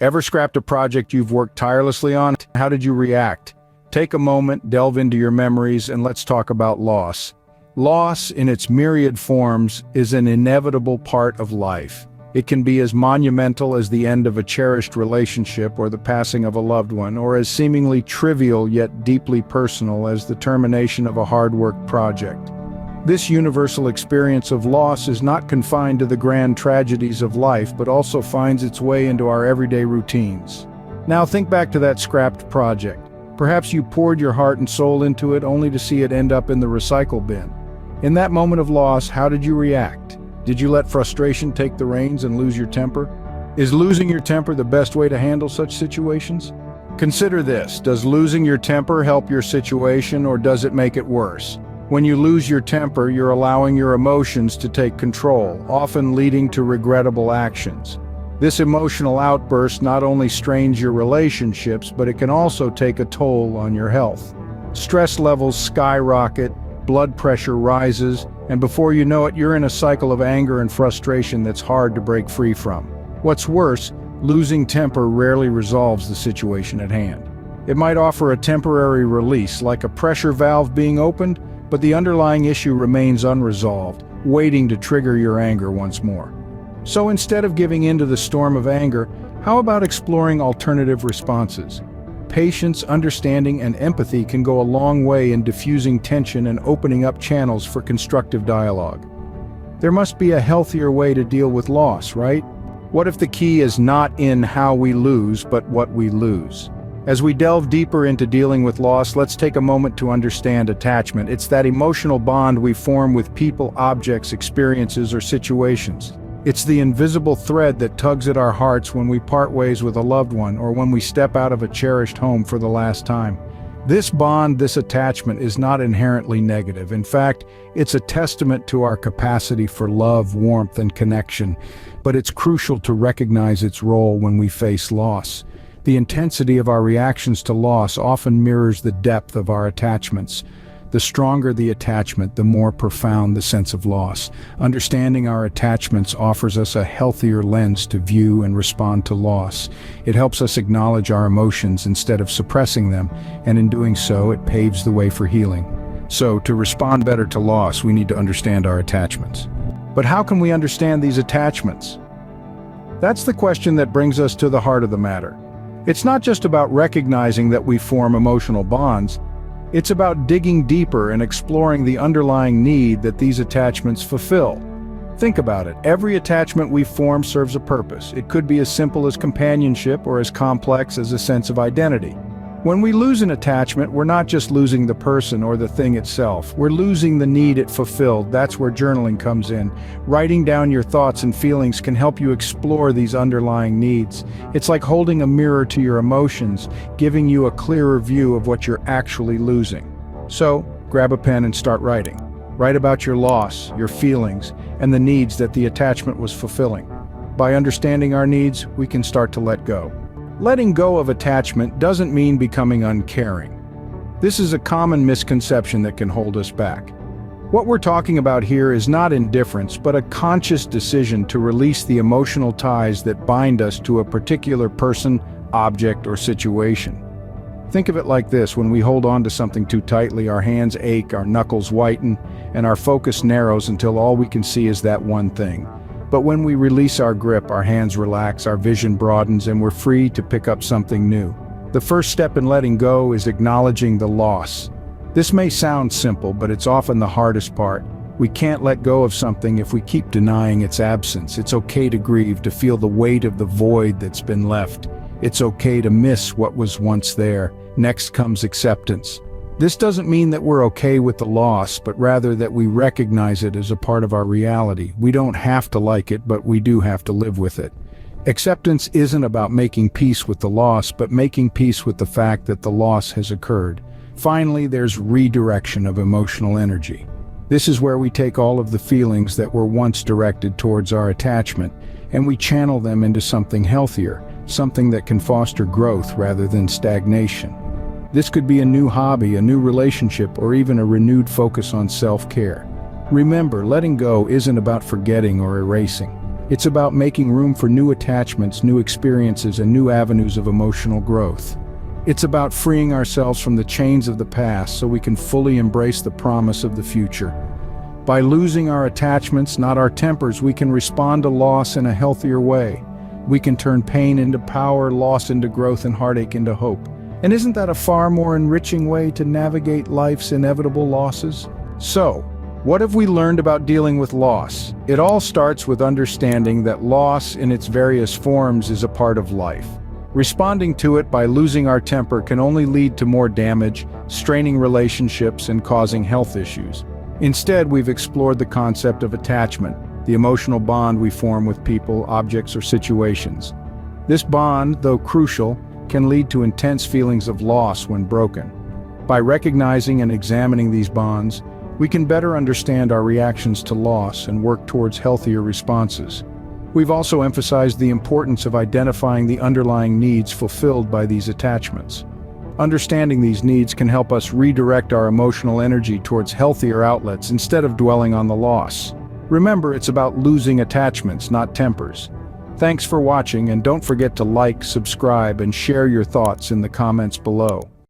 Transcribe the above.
Ever scrapped a project you've worked tirelessly on? How did you react? Take a moment, delve into your memories, and let's talk about loss. Loss, in its myriad forms, is an inevitable part of life. It can be as monumental as the end of a cherished relationship or the passing of a loved one, or as seemingly trivial yet deeply personal as the termination of a hard-worked project. This universal experience of loss is not confined to the grand tragedies of life, but also finds its way into our everyday routines. Now think back to that scrapped project. Perhaps you poured your heart and soul into it only to see it end up in the recycle bin. In that moment of loss, how did you react? Did you let frustration take the reins and lose your temper? Is losing your temper the best way to handle such situations? Consider this: does losing your temper help your situation, or does it make it worse? When you lose your temper, you're allowing your emotions to take control, often leading to regrettable actions. This emotional outburst not only strains your relationships, but it can also take a toll on your health. Stress levels skyrocket, blood pressure rises, and before you know it, you're in a cycle of anger and frustration that's hard to break free from. What's worse, losing temper rarely resolves the situation at hand. It might offer a temporary release, like a pressure valve being opened, but the underlying issue remains unresolved, waiting to trigger your anger once more. So instead of giving in to the storm of anger, how about exploring alternative responses? Patience, understanding, and empathy can go a long way in diffusing tension and opening up channels for constructive dialogue. There must be a healthier way to deal with loss, right? What if the key is not in how we lose, but what we lose? As we delve deeper into dealing with loss, let's take a moment to understand attachment. It's that emotional bond we form with people, objects, experiences, or situations. It's the invisible thread that tugs at our hearts when we part ways with a loved one or when we step out of a cherished home for the last time. This bond, this attachment, is not inherently negative. In fact, it's a testament to our capacity for love, warmth, and connection. But it's crucial to recognize its role when we face loss. The intensity of our reactions to loss often mirrors the depth of our attachments. The stronger the attachment, the more profound the sense of loss. Understanding our attachments offers us a healthier lens to view and respond to loss. It helps us acknowledge our emotions instead of suppressing them, and in doing so, it paves the way for healing. So, to respond better to loss, we need to understand our attachments. But how can we understand these attachments? That's the question that brings us to the heart of the matter. It's not just about recognizing that we form emotional bonds. It's about digging deeper and exploring the underlying need that these attachments fulfill. Think about it. Every attachment we form serves a purpose. It could be as simple as companionship or as complex as a sense of identity. When we lose an attachment, we're not just losing the person or the thing itself. We're losing the need it fulfilled. That's where journaling comes in. Writing down your thoughts and feelings can help you explore these underlying needs. It's like holding a mirror to your emotions, giving you a clearer view of what you're actually losing. So, grab a pen and start writing. Write about your loss, your feelings, and the needs that the attachment was fulfilling. By understanding our needs, we can start to let go. Letting go of attachment doesn't mean becoming uncaring. This is a common misconception that can hold us back. What we're talking about here is not indifference, but a conscious decision to release the emotional ties that bind us to a particular person, object, or situation. Think of it like this: when we hold on to something too tightly, our hands ache, our knuckles whiten, and our focus narrows until all we can see is that one thing. But when we release our grip, our hands relax, our vision broadens, and we're free to pick up something new. The first step in letting go is acknowledging the loss. This may sound simple, but it's often the hardest part. We can't let go of something if we keep denying its absence. It's okay to grieve, to feel the weight of the void that's been left. It's okay to miss what was once there. Next comes acceptance. This doesn't mean that we're okay with the loss, but rather that we recognize it as a part of our reality. We don't have to like it, but we do have to live with it. Acceptance isn't about making peace with the loss, but making peace with the fact that the loss has occurred. Finally, there's redirection of emotional energy. This is where we take all of the feelings that were once directed towards our attachment, and we channel them into something healthier, something that can foster growth rather than stagnation. This could be a new hobby, a new relationship, or even a renewed focus on self-care. Remember, letting go isn't about forgetting or erasing. It's about making room for new attachments, new experiences, and new avenues of emotional growth. It's about freeing ourselves from the chains of the past so we can fully embrace the promise of the future. By losing our attachments, not our tempers, we can respond to loss in a healthier way. We can turn pain into power, loss into growth, and heartache into hope. And isn't that a far more enriching way to navigate life's inevitable losses? So, what have we learned about dealing with loss? It all starts with understanding that loss in its various forms is a part of life. Responding to it by losing our temper can only lead to more damage, straining relationships, and causing health issues. Instead, we've explored the concept of attachment, the emotional bond we form with people, objects, or situations. This bond, though crucial, can lead to intense feelings of loss when broken. By recognizing and examining these bonds, we can better understand our reactions to loss and work towards healthier responses. We've also emphasized the importance of identifying the underlying needs fulfilled by these attachments. Understanding these needs can help us redirect our emotional energy towards healthier outlets instead of dwelling on the loss. Remember, it's about losing attachments, not tempers. Thanks for watching, and don't forget to like, subscribe, and share your thoughts in the comments below.